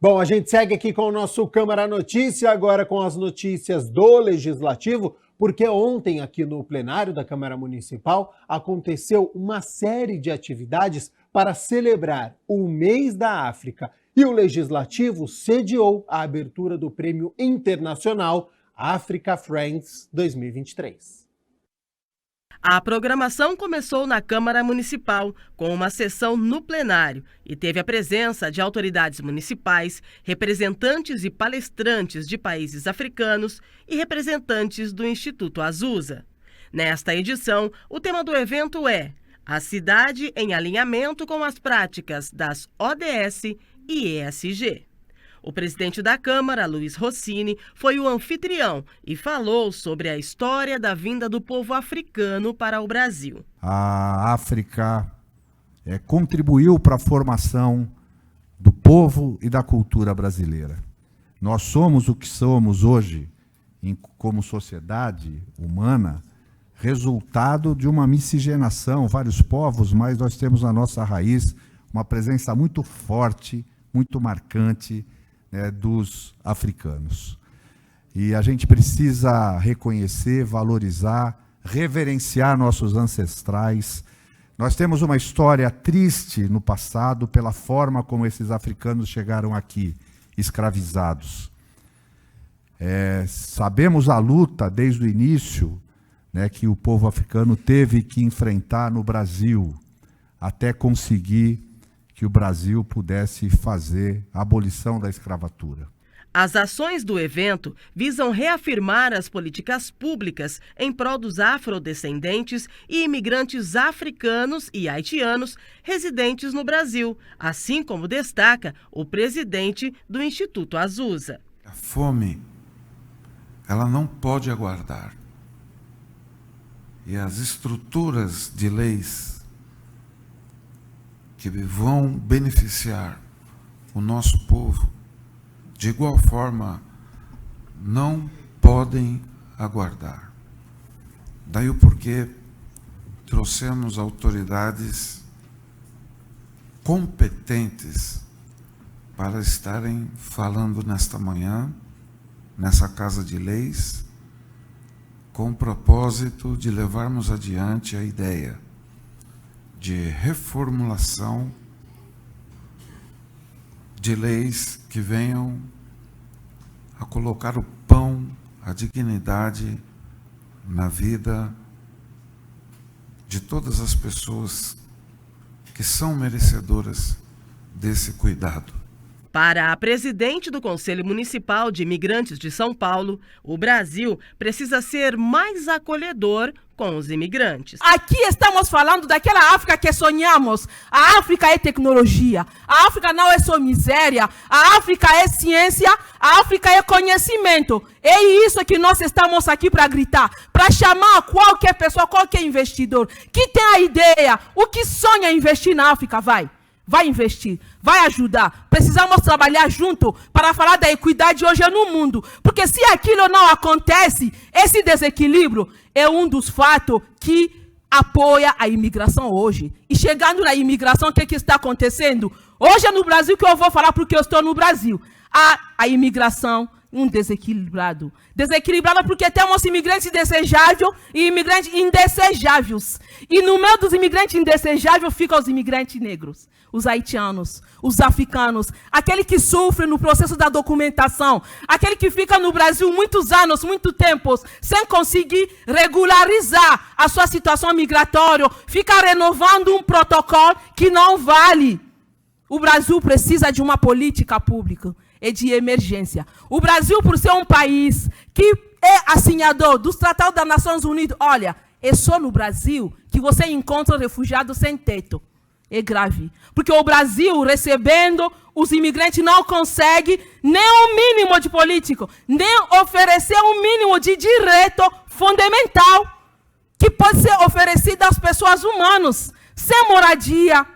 Bom, a gente segue aqui com o nosso Câmara Notícia, agora com as notícias do Legislativo, porque ontem aqui no plenário da Câmara Municipal aconteceu uma série de atividades para celebrar o mês da África e o Legislativo sediou a abertura do Prêmio Internacional Africa Friends 2023. A programação começou na Câmara Municipal, com uma sessão no plenário, e teve a presença de autoridades municipais, representantes e palestrantes de países africanos e representantes do Instituto Azusa. Nesta edição, o tema do evento é a cidade em alinhamento com as práticas das ODS e ESG. O presidente da Câmara, Luiz Rossini, foi o anfitrião e falou sobre a história da vinda do povo africano para o Brasil. A África contribuiu para a formação do povo e da cultura brasileira. Nós somos o que somos hoje, como sociedade humana, resultado de uma miscigenação, vários povos, mas nós temos na nossa raiz uma presença muito forte, muito marcante, dos africanos. E a gente precisa reconhecer, valorizar, reverenciar nossos ancestrais. Nós temos uma história triste no passado pela forma como esses africanos chegaram aqui, escravizados. Sabemos a luta desde o início, que o povo africano teve que enfrentar no Brasil, até conseguir que o Brasil pudesse fazer a abolição da escravatura. As ações do evento visam reafirmar as políticas públicas em prol dos afrodescendentes e imigrantes africanos e haitianos residentes no Brasil, assim como destaca o presidente do Instituto Azusa. A fome, ela não pode aguardar. E as estruturas de leis que vão beneficiar o nosso povo, de igual forma, não podem aguardar. Daí o porquê trouxemos autoridades competentes para estarem falando nesta manhã, nessa Casa de Leis, com o propósito de levarmos adiante a ideia de reformulação de leis que venham a colocar o pão, a dignidade na vida de todas as pessoas que são merecedoras desse cuidado. Para a presidente do Conselho Municipal de Imigrantes de São Paulo, o Brasil precisa ser mais acolhedor com os imigrantes. Aqui estamos falando daquela África que sonhamos. A África é tecnologia. A África não é só miséria. A África é ciência. A África é conhecimento. É isso que nós estamos aqui para gritar, para chamar qualquer pessoa, qualquer investidor que tem a ideia, o que sonha investir na África, vai investir, vai ajudar. Precisamos trabalhar junto para falar da equidade hoje no mundo. Porque se aquilo não acontece, esse desequilíbrio é um dos fatos que apoia a imigração hoje. E chegando na imigração, o que está acontecendo? Hoje é no Brasil que eu vou falar porque eu estou no Brasil. A imigração desequilibrado. Desequilibrado porque temos imigrantes desejáveis e imigrantes indesejáveis. E no meio dos imigrantes indesejáveis ficam os imigrantes negros, os haitianos, os africanos, aquele que sofre no processo da documentação, aquele que fica no Brasil muitos anos, muito tempo, sem conseguir regularizar a sua situação migratória, fica renovando um protocolo que não vale. O Brasil precisa de uma política pública e de emergência. O Brasil, por ser um país que é assinador dos Tratados das Nações Unidas, olha, é só no Brasil que você encontra refugiados sem teto. É grave. Porque o Brasil, recebendo os imigrantes, não consegue nem o mínimo de político, nem oferecer um mínimo de direito fundamental que pode ser oferecido às pessoas humanas, sem moradia,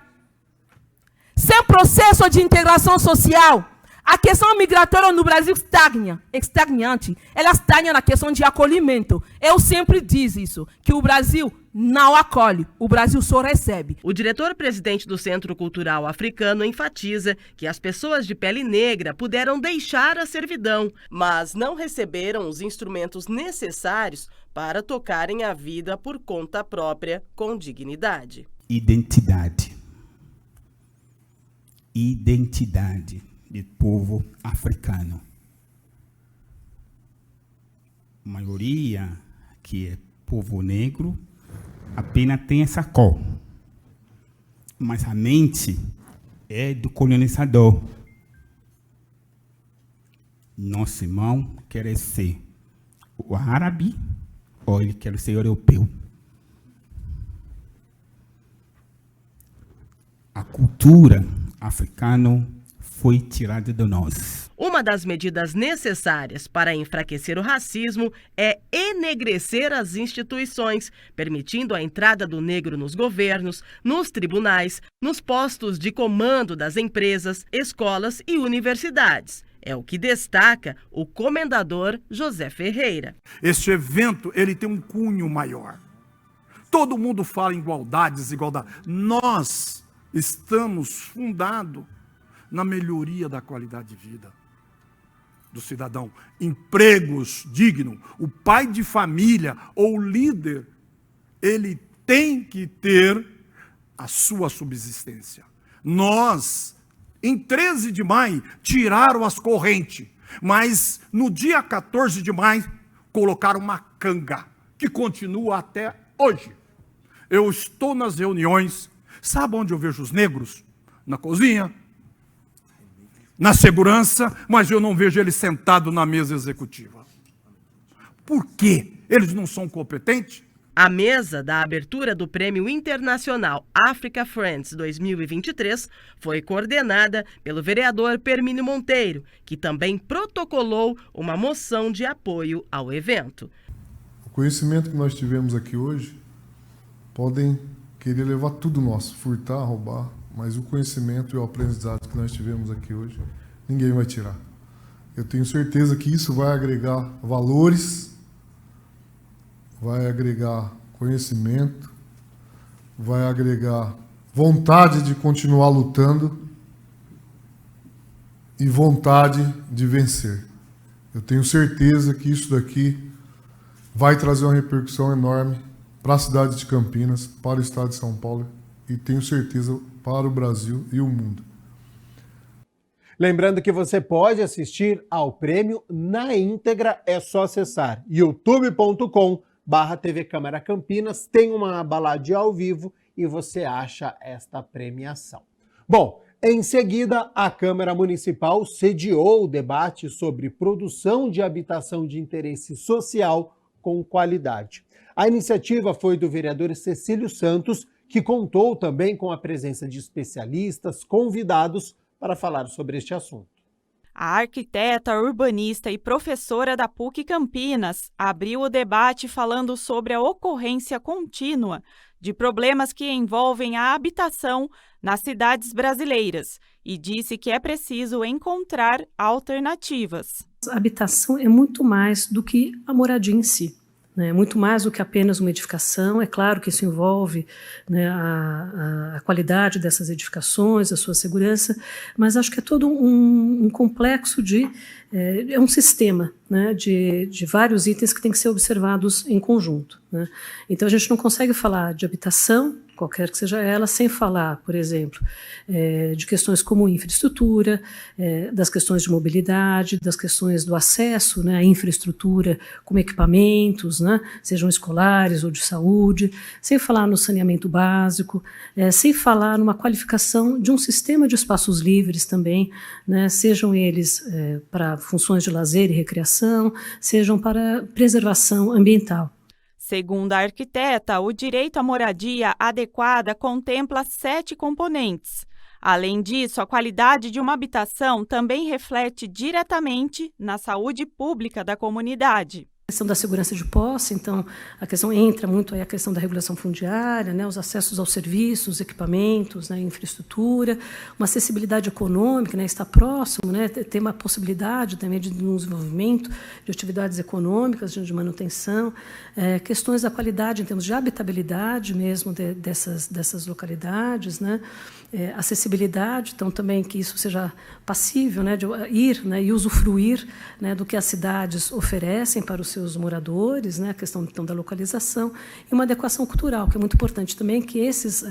sem processo de integração social. A questão migratória no Brasil estagnante. Ela estagna na questão de acolhimento. Eu sempre digo isso, que o Brasil não acolhe, o Brasil só recebe. O diretor-presidente do Centro Cultural Africano enfatiza que as pessoas de pele negra puderam deixar a servidão, mas não receberam os instrumentos necessários para tocarem a vida por conta própria com dignidade. Identidade do povo africano. A maioria que é povo negro apenas tem essa cor, mas a mente é do colonizador. Nosso irmão quer ser o árabe ou ele quer ser europeu. A cultura africana foi tirada de nós. Uma das medidas necessárias para enfraquecer o racismo é enegrecer as instituições, permitindo a entrada do negro nos governos, nos tribunais, nos postos de comando das empresas, escolas e universidades. É o que destaca o comendador José Ferreira. Este evento, ele tem um cunho maior. Todo mundo fala em igualdade, desigualdade. Nós estamos fundados na melhoria da qualidade de vida do cidadão. Empregos dignos. O pai de família ou líder, ele tem que ter a sua subsistência. Nós, em 13 de maio, tiraram as correntes, mas no dia 14 de maio, colocaram uma canga, que continua até hoje. Eu estou nas reuniões, sabe onde eu vejo os negros? Na cozinha, na segurança, mas eu não vejo eles sentados na mesa executiva. Por quê? Eles não são competentes? A mesa da abertura do Prêmio Internacional Africa Friends 2023 foi coordenada pelo vereador Permínio Monteiro, que também protocolou uma moção de apoio ao evento. O conhecimento que nós tivemos aqui hoje, podem querer levar tudo nosso, furtar, roubar, mas o conhecimento e o aprendizado que nós tivemos aqui hoje, ninguém vai tirar. Eu tenho certeza que isso vai agregar valores, vai agregar conhecimento, vai agregar vontade de continuar lutando e vontade de vencer. Eu tenho certeza que isso daqui vai trazer uma repercussão enorme para a cidade de Campinas, para o estado de São Paulo e tenho certeza para o Brasil e o mundo. Lembrando que você pode assistir ao prêmio na íntegra, é só acessar youtube.com/TV Câmara Campinas, tem uma aba lá de ao vivo e você acha esta premiação. Bom, em seguida, a Câmara Municipal sediou o debate sobre produção de habitação de interesse social com qualidade. A iniciativa foi do vereador Cecílio Santos, que contou também com a presença de especialistas convidados para falar sobre este assunto. A arquiteta, urbanista e professora da PUC Campinas abriu o debate falando sobre a ocorrência contínua de problemas que envolvem a habitação nas cidades brasileiras e disse que é preciso encontrar alternativas. A habitação é muito mais do que a moradia em si. Muito mais do que apenas uma edificação. É claro que isso envolve, né, a qualidade dessas edificações, a sua segurança, mas acho que é todo um complexo é um sistema, né, de vários itens que têm que ser observados em conjunto, né? Então a gente não consegue falar de habitação, qualquer que seja ela, sem falar, por exemplo, de questões como infraestrutura, das questões de mobilidade, das questões do acesso, né, à infraestrutura como equipamentos, né, sejam escolares ou de saúde, sem falar no saneamento básico, sem falar numa qualificação de um sistema de espaços livres também, né, sejam eles para funções de lazer e recreação, sejam para preservação ambiental. Segundo a arquiteta, o direito à moradia adequada contempla 7 componentes. Além disso, a qualidade de uma habitação também reflete diretamente na saúde pública da comunidade. A questão da segurança de posse, então, a questão entra muito aí a questão da regulação fundiária, né, os acessos aos serviços, equipamentos, né, infraestrutura, uma acessibilidade econômica, né, estar próximo, né, ter uma possibilidade também de um desenvolvimento de atividades econômicas, de manutenção, questões da qualidade em termos de habitabilidade mesmo dessas localidades, né, acessibilidade, então também que isso seja passível, né, de ir, né, e usufruir, né, do que as cidades oferecem para os seus moradores, né, a questão então da localização, e uma adequação cultural, que é muito importante também que esses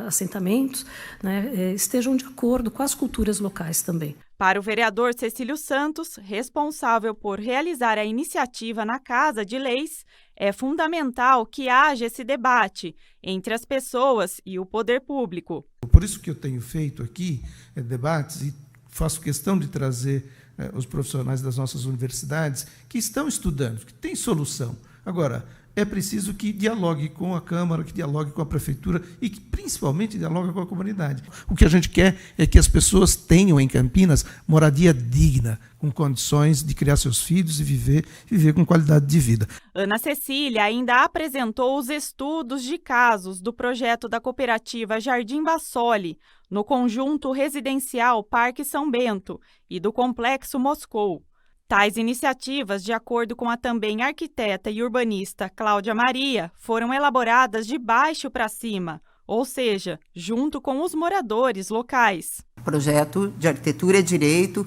assentamentos, né, estejam de acordo com as culturas locais também. Para o vereador Cecílio Santos, responsável por realizar a iniciativa na Casa de Leis, é fundamental que haja esse debate entre as pessoas e o poder público. Por isso que eu tenho feito aqui debates e faço questão de trazer os profissionais das nossas universidades que estão estudando, que têm solução. Agora, é preciso que dialogue com a Câmara, que dialogue com a Prefeitura e que, principalmente, dialogue com a comunidade. O que a gente quer é que as pessoas tenham em Campinas moradia digna, com condições de criar seus filhos e viver com qualidade de vida. Ana Cecília ainda apresentou os estudos de casos do projeto da cooperativa Jardim Bassoli, no conjunto residencial Parque São Bento e do Complexo Moscou. Tais iniciativas, de acordo com a também arquiteta e urbanista Cláudia Maria, foram elaboradas de baixo para cima, ou seja, junto com os moradores locais. Projeto de arquitetura é direito,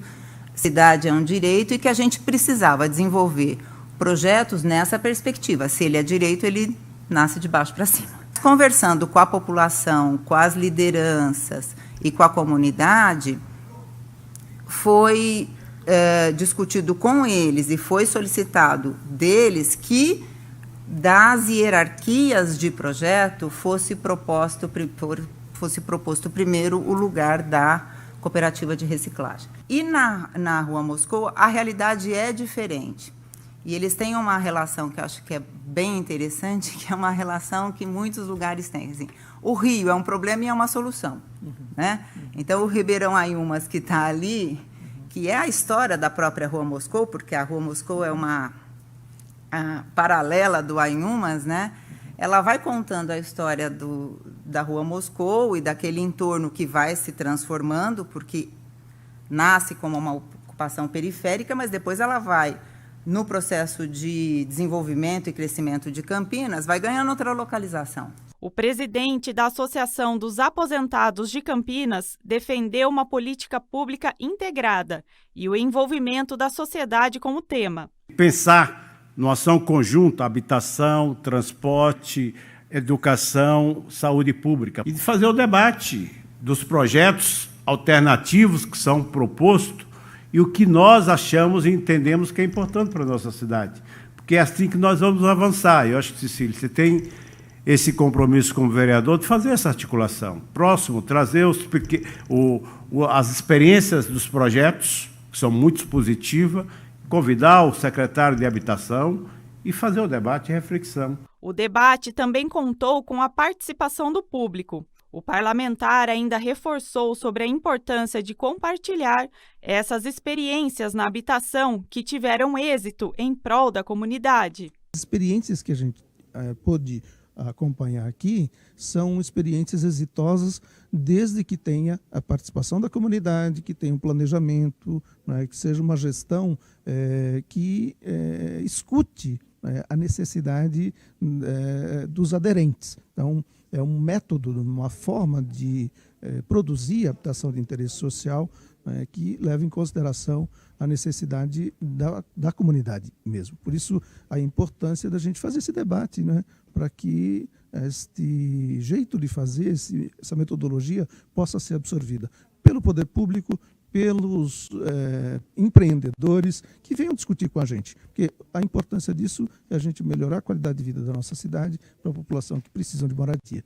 cidade é um direito e que a gente precisava desenvolver projetos nessa perspectiva. Se ele é direito, ele nasce de baixo para cima. Conversando com a população, com as lideranças e com a comunidade, foi discutido com eles e foi solicitado deles que das hierarquias de projeto fosse proposto primeiro o lugar da cooperativa de reciclagem. E na Rua Moscou, a realidade é diferente. E eles têm uma relação que eu acho que é bem interessante, que é uma relação que muitos lugares têm. Assim, o rio é um problema e é uma solução. Né? Então, o Ribeirão Ayumas, que está ali, que é a história da própria Rua Moscou, porque a Rua Moscou é a paralela do Ayumas, né? Ela vai contando a história da Rua Moscou e daquele entorno que vai se transformando, porque nasce como uma ocupação periférica, mas depois ela vai, no processo de desenvolvimento e crescimento de Campinas, vai ganhando outra localização. O presidente da Associação dos Aposentados de Campinas defendeu uma política pública integrada e o envolvimento da sociedade com o tema. Pensar numa ação conjunta, habitação, transporte, educação, saúde pública. E de fazer o debate dos projetos alternativos que são propostos e o que nós achamos e entendemos que é importante para a nossa cidade. Porque é assim que nós vamos avançar. Eu acho que, Cecília, você tem esse compromisso como vereador de fazer essa articulação. Próximo, trazer as experiências dos projetos, que são muito positivas, convidar o secretário de Habitação e fazer o debate e reflexão. O debate também contou com a participação do público. O parlamentar ainda reforçou sobre a importância de compartilhar essas experiências na habitação que tiveram êxito em prol da comunidade. As experiências que a gente pôde acompanhar aqui são experiências exitosas desde que tenha a participação da comunidade, que tenha um planejamento, né, que seja uma gestão que escute a necessidade dos aderentes. Então, é um método, uma forma de produzir habitação de interesse social que leva em consideração a necessidade da comunidade mesmo. Por isso, a importância da gente fazer esse debate, né, para que este jeito de fazer, essa metodologia, possa ser absorvida pelo poder público, pelos empreendedores que venham discutir com a gente. Porque a importância disso é a gente melhorar a qualidade de vida da nossa cidade para a população que precisa de moradia.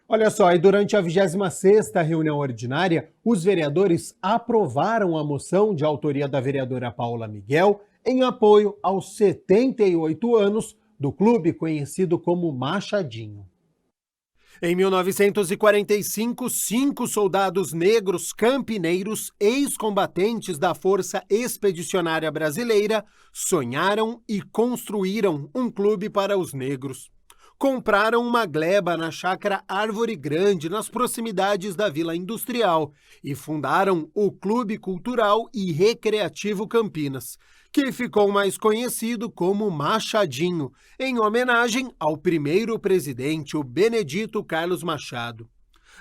Olha só, e durante a 26ª reunião ordinária, os vereadores aprovaram a moção de autoria da vereadora Paula Miguel em apoio aos 78 anos do clube conhecido como Machadinho. Em 1945, 5 soldados negros campineiros, ex-combatentes da Força Expedicionária Brasileira, sonharam e construíram um clube para os negros. Compraram uma gleba na chácara Árvore Grande, nas proximidades da Vila Industrial, e fundaram o Clube Cultural e Recreativo Campinas, que ficou mais conhecido como Machadinho, em homenagem ao primeiro presidente, o Benedito Carlos Machado.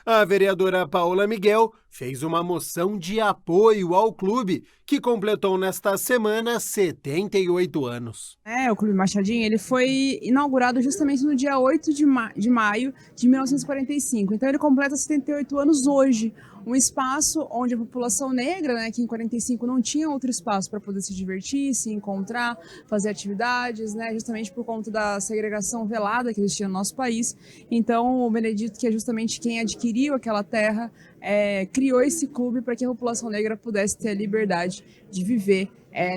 A vereadora Paola Miguel fez uma moção de apoio ao clube, que completou nesta semana 78 anos. O Clube Machadinho ele foi inaugurado justamente no dia 8 de maio de 1945, então ele completa 78 anos hoje. Um espaço onde a população negra, né, que em 45 não tinha outro espaço para poder se divertir, se encontrar, fazer atividades, né, justamente por conta da segregação velada que existia no nosso país. Então, o Benedito, que é justamente quem adquiriu aquela terra, criou esse clube para que a população negra pudesse ter a liberdade de viver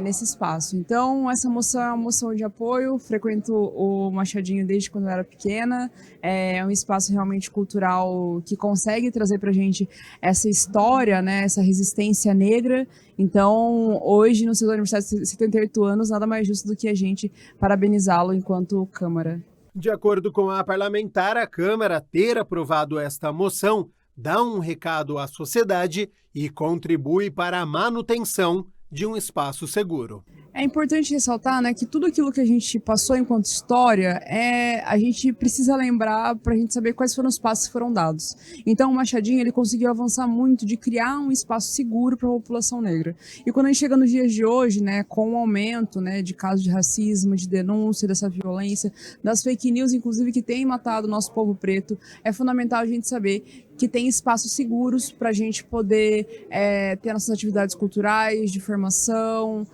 nesse espaço. Então, essa moção é uma moção de apoio. Frequento o Machadinho desde quando eu era pequena. É um espaço realmente cultural que consegue trazer para a gente essa história, né, essa resistência negra. Então, hoje, no seu aniversário de 78 anos, nada mais justo do que a gente parabenizá-lo enquanto Câmara. De acordo com a parlamentar, a Câmara ter aprovado esta moção dá um recado à sociedade e contribui para a manutenção de um espaço seguro. É importante ressaltar, né, que tudo aquilo que a gente passou enquanto história, a gente precisa lembrar para a gente saber quais foram os passos que foram dados. Então o Machadinho ele conseguiu avançar muito de criar um espaço seguro para a população negra. E quando a gente chega nos dias de hoje, né, com o aumento, né, de casos de racismo, de denúncia dessa violência, das fake news, inclusive, que tem matado o nosso povo preto, é fundamental a gente saber que tem espaços seguros para a gente poder ter nossas atividades culturais, de formação,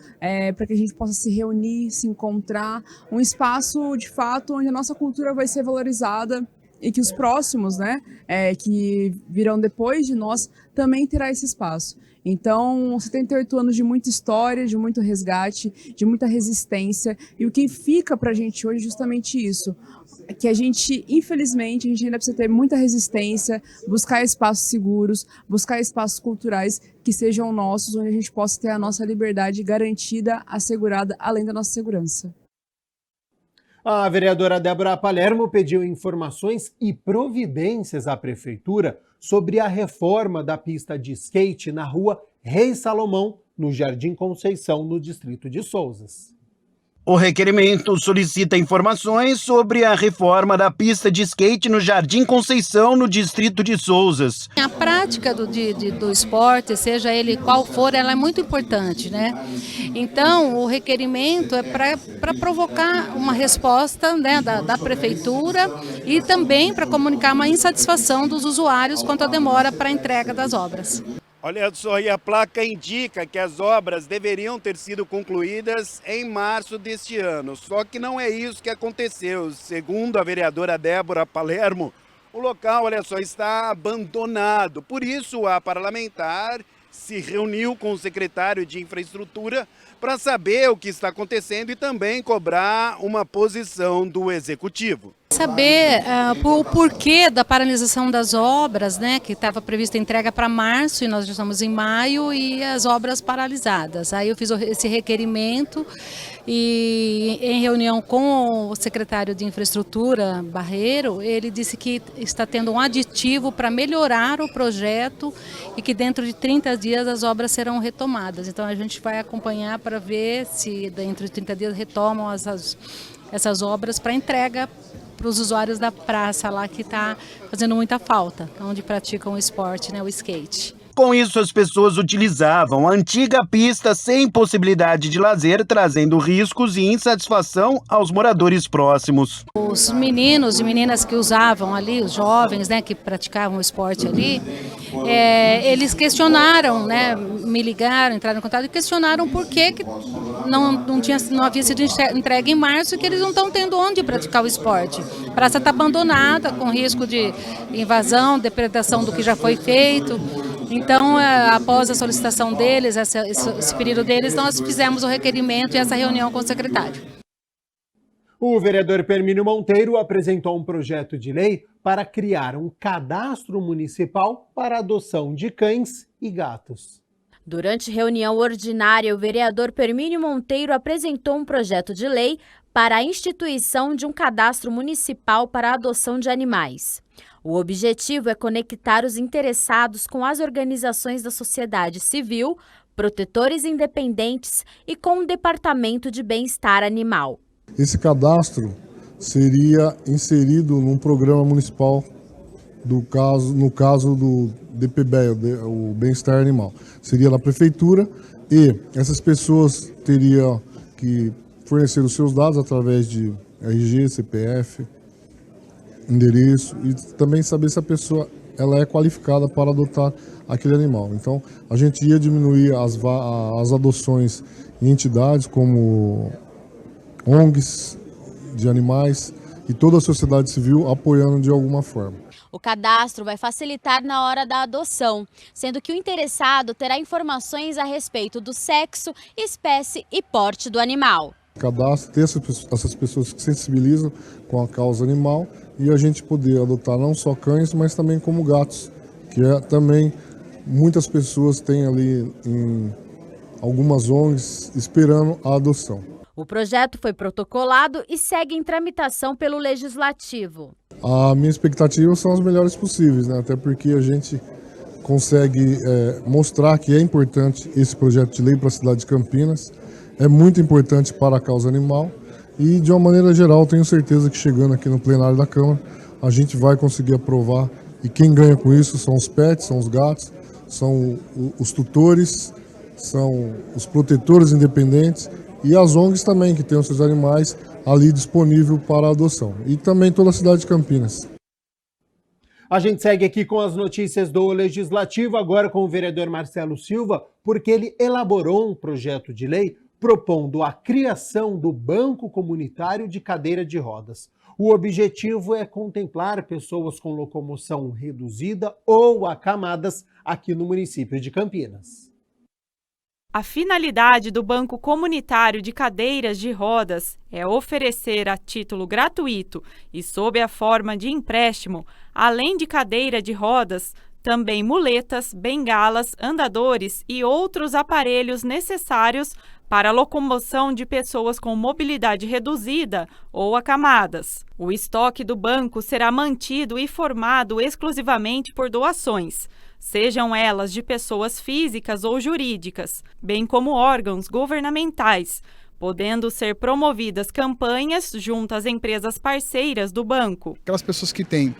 para que a gente possa se reunir, se encontrar, um espaço de fato onde a nossa cultura vai ser valorizada e que os próximos, né, que virão depois de nós, também terá esse espaço. Então, 78 anos de muita história, de muito resgate, de muita resistência, e o que fica para a gente hoje é justamente isso, que a gente, infelizmente, a gente ainda precisa ter muita resistência, buscar espaços seguros, buscar espaços culturais que sejam nossos, onde a gente possa ter a nossa liberdade garantida, assegurada, além da nossa segurança. A vereadora Débora Palermo pediu informações e providências à Prefeitura sobre a reforma da pista de skate na rua Rei Salomão, no Jardim Conceição, no distrito de Sousas. O requerimento solicita informações sobre a reforma da pista de skate no Jardim Conceição, no distrito de Sousas. A prática do esporte, seja ele qual for, ela é muito importante, né? Então, o requerimento é para provocar uma resposta, né, da prefeitura e também para comunicar uma insatisfação dos usuários quanto à demora para a entrega das obras. Olha só, e a placa indica que as obras deveriam ter sido concluídas em março deste ano. Só que não é isso que aconteceu. Segundo a vereadora Débora Palermo, o local, olha só, está abandonado. Por isso, a parlamentar se reuniu com o secretário de Infraestrutura para saber o que está acontecendo e também cobrar uma posição do executivo. Saber o porquê da paralisação das obras, né, que estava prevista a entrega para março e nós já estamos em maio e as obras paralisadas. Aí eu fiz esse requerimento e em reunião com o secretário de Infraestrutura, Barreiro, ele disse que está tendo um aditivo para melhorar o projeto e que dentro de 30 dias as obras serão retomadas. Então a gente vai acompanhar para ver se dentro de 30 dias retomam essas obras para entrega para os usuários da praça lá que está fazendo muita falta, onde praticam o esporte, né, o skate. Com isso, as pessoas utilizavam a antiga pista sem possibilidade de lazer, trazendo riscos e insatisfação aos moradores próximos. Os meninos e meninas que usavam ali, os jovens, né, que praticavam o esporte ali, eles questionaram, né, me ligaram, entraram em contato e questionaram por que não havia sido entregue em março e que eles não estão tendo onde praticar o esporte. A praça está abandonada, com risco de invasão, depredação do que já foi feito. Então, após a solicitação deles, esse pedido deles, nós fizemos o requerimento e essa reunião com o secretário. O vereador Permínio Monteiro apresentou um projeto de lei para criar um cadastro municipal para a adoção de cães e gatos. Durante reunião ordinária, o vereador Permínio Monteiro apresentou um projeto de lei para a instituição de um cadastro municipal para a adoção de animais. O objetivo é conectar os interessados com as organizações da sociedade civil, protetores independentes e com o Departamento de Bem-Estar Animal. Esse cadastro seria inserido num programa municipal no caso do DPB, o Bem-Estar Animal. Seria na prefeitura e essas pessoas teriam que fornecer os seus dados através de RG, CPF, endereço e também saber se a pessoa ela é qualificada para adotar aquele animal. Então, a gente ia diminuir as adoções em entidades como ONGs de animais e toda a sociedade civil apoiando de alguma forma. O cadastro vai facilitar na hora da adoção, sendo que o interessado terá informações a respeito do sexo, espécie e porte do animal. O cadastro ter essas pessoas que sensibilizam com a causa animal e a gente poder adotar não só cães, mas também como gatos, que também muitas pessoas têm ali em algumas ONGs esperando a adoção. O projeto foi protocolado e segue em tramitação pelo Legislativo. A minha expectativa são as melhores possíveis, né? Até porque a gente consegue mostrar que é importante esse projeto de lei para a cidade de Campinas, é muito importante para a causa animal e, de uma maneira geral, tenho certeza que chegando aqui no plenário da Câmara, a gente vai conseguir aprovar e quem ganha com isso são os pets, são os gatos, são os tutores, são os protetores independentes e as ONGs também, que têm os seus animais ali disponível para a adoção. E também toda a cidade de Campinas. A gente segue aqui com as notícias do Legislativo, agora com o vereador Marcelo Silva, porque ele elaborou um projeto de lei propondo a criação do Banco Comunitário de Cadeira de Rodas. O objetivo é contemplar pessoas com locomoção reduzida ou acamadas aqui no município de Campinas. A finalidade do Banco Comunitário de Cadeiras de Rodas é oferecer a título gratuito e sob a forma de empréstimo, além de cadeira de rodas, também muletas, bengalas, andadores e outros aparelhos necessários para a locomoção de pessoas com mobilidade reduzida ou acamadas. O estoque do banco será mantido e formado exclusivamente por doações, sejam elas de pessoas físicas ou jurídicas, bem como órgãos governamentais, podendo ser promovidas campanhas junto às empresas parceiras do banco. Aquelas pessoas que têm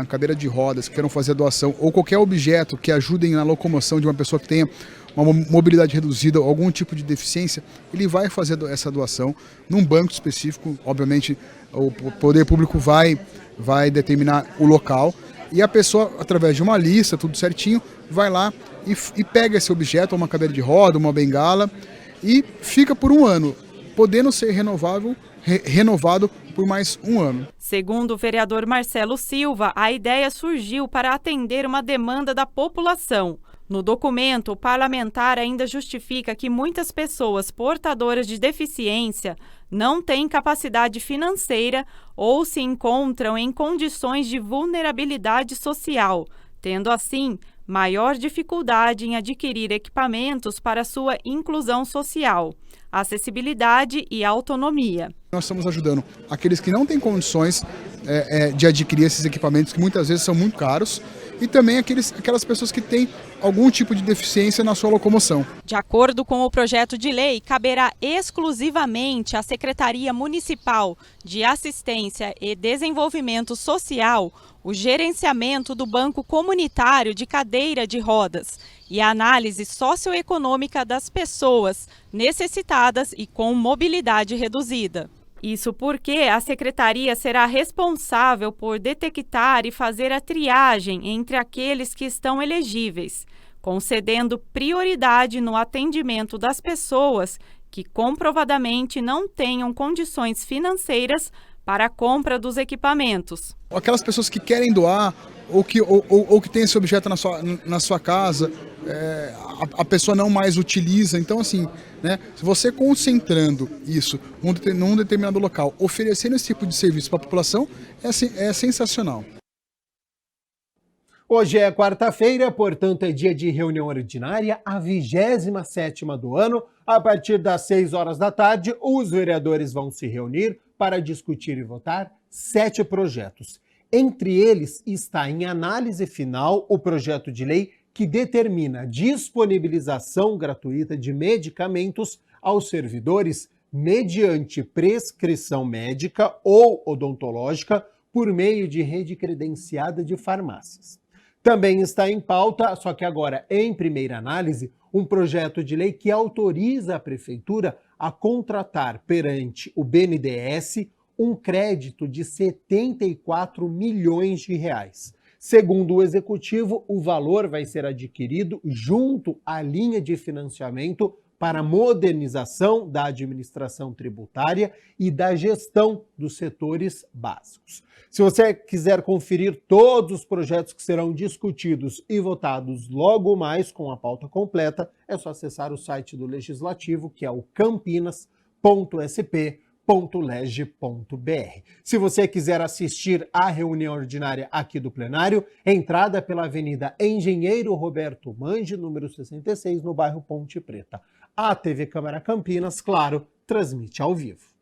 cadeira de rodas, que queiram fazer doação, ou qualquer objeto que ajudem na locomoção de uma pessoa que tenha uma mobilidade reduzida ou algum tipo de deficiência, ele vai fazer essa doação num banco específico. Obviamente, o poder público vai determinar o local e a pessoa, através de uma lista, tudo certinho, vai lá e pega esse objeto, uma cadeira de roda, uma bengala, e fica por um ano, podendo ser renovado por mais um ano. Segundo o vereador Marcelo Silva, a ideia surgiu para atender uma demanda da população. No documento, o parlamentar ainda justifica que muitas pessoas portadoras de deficiência não têm capacidade financeira ou se encontram em condições de vulnerabilidade social, tendo assim maior dificuldade em adquirir equipamentos para sua inclusão social, acessibilidade e autonomia. Nós estamos ajudando aqueles que não têm condições de adquirir esses equipamentos, que muitas vezes são muito caros, e também aquelas pessoas que têm algum tipo de deficiência na sua locomoção. De acordo com o projeto de lei, caberá exclusivamente à Secretaria Municipal de Assistência e Desenvolvimento Social o gerenciamento do Banco Comunitário de Cadeira de Rodas e a análise socioeconômica das pessoas necessitadas e com mobilidade reduzida. Isso porque a Secretaria será responsável por detectar e fazer a triagem entre aqueles que estão elegíveis, concedendo prioridade no atendimento das pessoas que comprovadamente não tenham condições financeiras para a compra dos equipamentos. Aquelas pessoas que querem doar ou que têm esse objeto na sua casa a pessoa não mais utiliza. Então, assim, né, se você concentrando isso num determinado local, oferecendo esse tipo de serviço para a população, é sensacional. Hoje é quarta-feira, portanto é dia de reunião ordinária, a 27ª do ano. A partir das 6 horas da tarde, os vereadores vão se reunir para discutir e votar 7 projetos. Entre eles está em análise final o projeto de lei que determina a disponibilização gratuita de medicamentos aos servidores mediante prescrição médica ou odontológica por meio de rede credenciada de farmácias. Também está em pauta, só que agora em primeira análise, um projeto de lei que autoriza a Prefeitura a contratar perante o BNDES um crédito de 74 milhões de reais. Segundo o Executivo, o valor vai ser adquirido junto à linha de financiamento para a modernização da administração tributária e da gestão dos setores básicos. Se você quiser conferir todos os projetos que serão discutidos e votados logo mais com a pauta completa, é só acessar o site do Legislativo, que é o campinas.sp.leg.br. Se você quiser assistir à reunião ordinária aqui do plenário, entrada pela Avenida Engenheiro Roberto Mange, número 66, no bairro Ponte Preta. A TV Câmara Campinas, claro, transmite ao vivo.